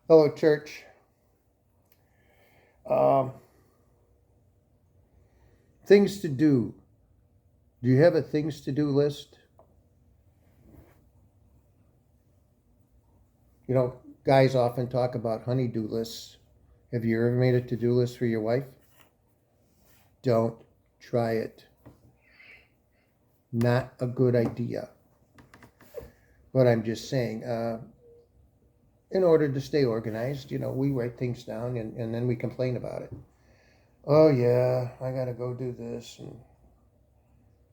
Hello, church. Um, Things to do. Do you have a things to do list? You know, guys often talk about honey-do lists. Have you ever made a to-do list for your wife? Don't try it. Not a good idea. But I'm just saying, in order to stay organized, we write things down and then we complain about it. Oh, yeah, I got to go do this. And,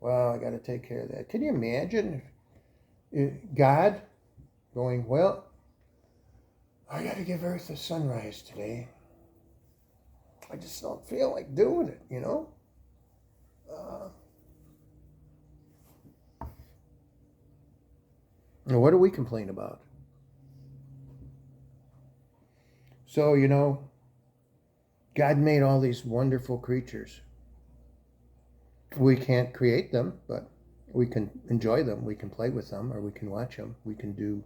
well, I got to take care of that. Can you imagine God going, well, I got to give Earth a sunrise today. I just don't feel like doing it. And what do we complain about? So, God made all these wonderful creatures. We can't create them, but we can enjoy them. We can play with them, or we can watch them. We can do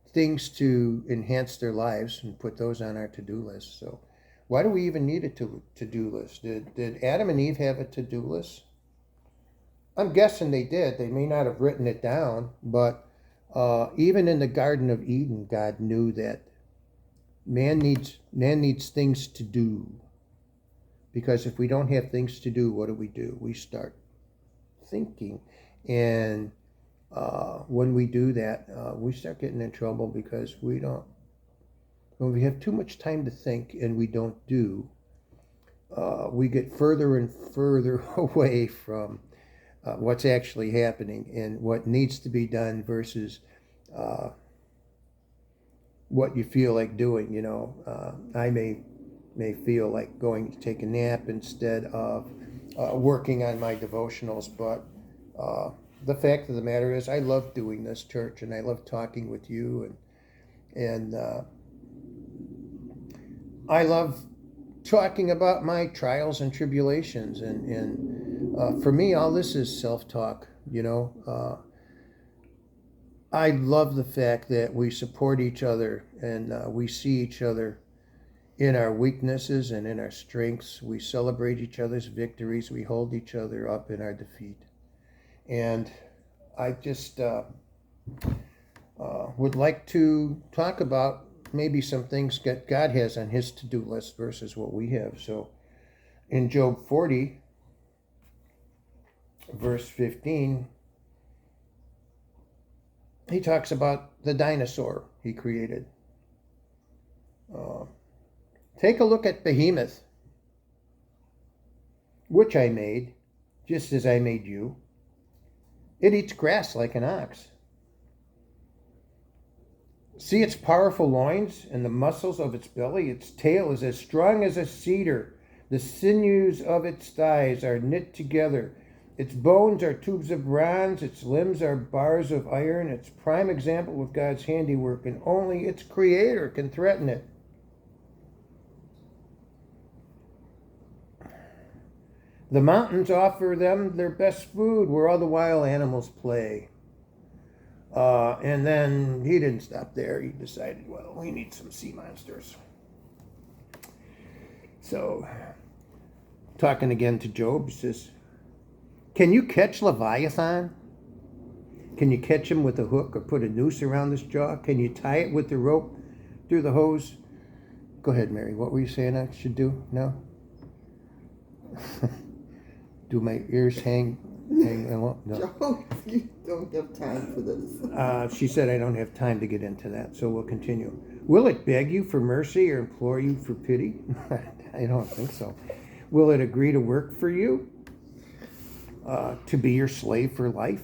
things to enhance their lives and put those on our to-do list. So why do we even need a to-do list? Did Adam and Eve have a to-do list? I'm guessing they did. They may not have written it down, but even in the Garden of Eden, God knew that man needs things to do. Because if we don't have things to do, what do? We start thinking. And when we do that, we start getting in trouble because when we have too much time to think and we don't do, we get further and further away from what's actually happening and what needs to be done versus what you feel like doing. I may feel like going to take a nap instead of working on my devotionals, but the fact of the matter is I love doing this, church, and I love talking with you, and I love talking about my trials and tribulations, and for me, all this is self-talk. I love the fact that we support each other and we see each other in our weaknesses and in our strengths. We celebrate each other's victories. We hold each other up in our defeat. And I just would like to talk about maybe some things that God has on his to-do list versus what we have. So in Job 40, verse 15, he talks about the dinosaur he created. Take a look at Behemoth, which I made, just as I made you. It eats grass like an ox. See its powerful loins and the muscles of its belly. Its tail is as strong as a cedar. The sinews of its thighs are knit together. Its bones are tubes of bronze. Its limbs are bars of iron. It's prime example of God's handiwork, and only its creator can threaten it. The mountains offer them their best food where all the wild animals play. And then he didn't stop there. He decided, well, we need some sea monsters. So, talking again to Job, he says, can you catch Leviathan? Can you catch him with a hook or put a noose around his jaw? Can you tie it with the rope through the hose? Go ahead, Mary. What were you saying I should do? No? Do my ears hang no. Joe, you don't have time for this. She said I don't have time to get into that, so we'll continue. Will it beg you for mercy or implore you for pity? I don't think so. Will it agree to work for you? To be your slave for life?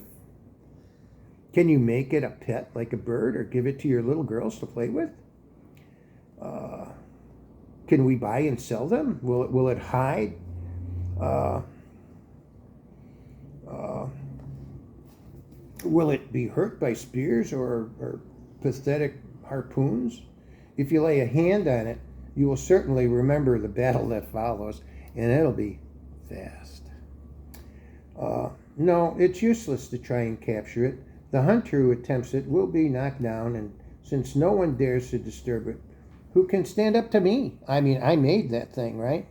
Can you make it a pet like a bird or give it to your little girls to play with? Can we buy and sell them? Will it hide? Will it be hurt by spears or pathetic harpoons? If you lay a hand on it, you will certainly remember the battle that follows, and it'll be fast. No, it's useless to try and capture it. The hunter who attempts it will be knocked down and since no one dares to disturb it, who can stand up to me? I mean, I made that thing, right?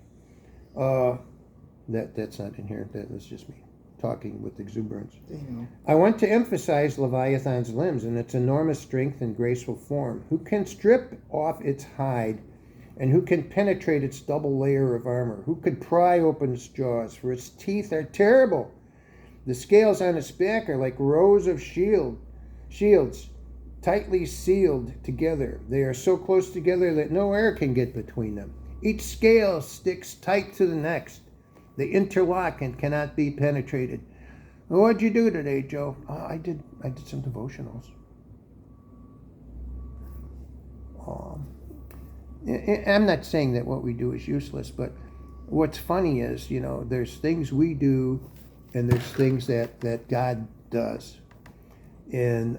That's not in here. That was just me talking with exuberance. I want to emphasize Leviathan's limbs and its enormous strength and graceful form. Who can strip off its hide, and who can penetrate its double layer of armor? Who could pry open its jaws? For its teeth are terrible. The scales on its back are like rows of shields, tightly sealed together. They are so close together that no air can get between them. Each scale sticks tight to the next. They interlock and cannot be penetrated. What'd you do today, Joe? I did some devotionals. I'm not saying that what we do is useless, but what's funny is, there's things we do and there's things that God does. And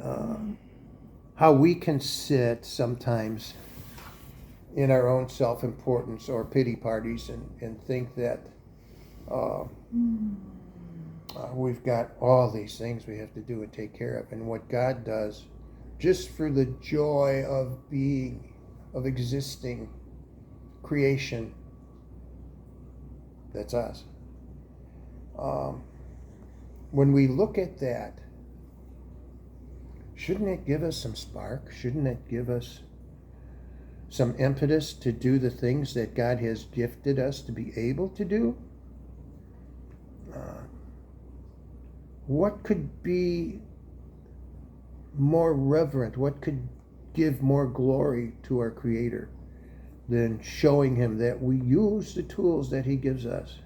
how we can sit sometimes in our own self-importance or pity parties and think that we've got all these things we have to do and take care of. And what God does, just for the joy of being, of existing, creation, that's us. When we look at that, shouldn't it give us some spark? Shouldn't it give us some impetus to do the things that God has gifted us to be able to do? What could be more reverent? What could give more glory to our Creator than showing Him that we use the tools that He gives us?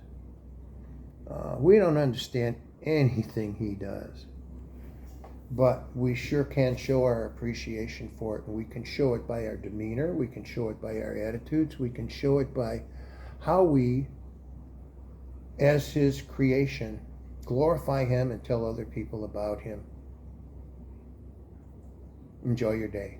We don't understand anything He does, but we sure can show our appreciation for it, and we can show it by our demeanor, we can show it by our attitudes, we can show it by how we, as His creation, glorify Him and tell other people about Him. Enjoy your day.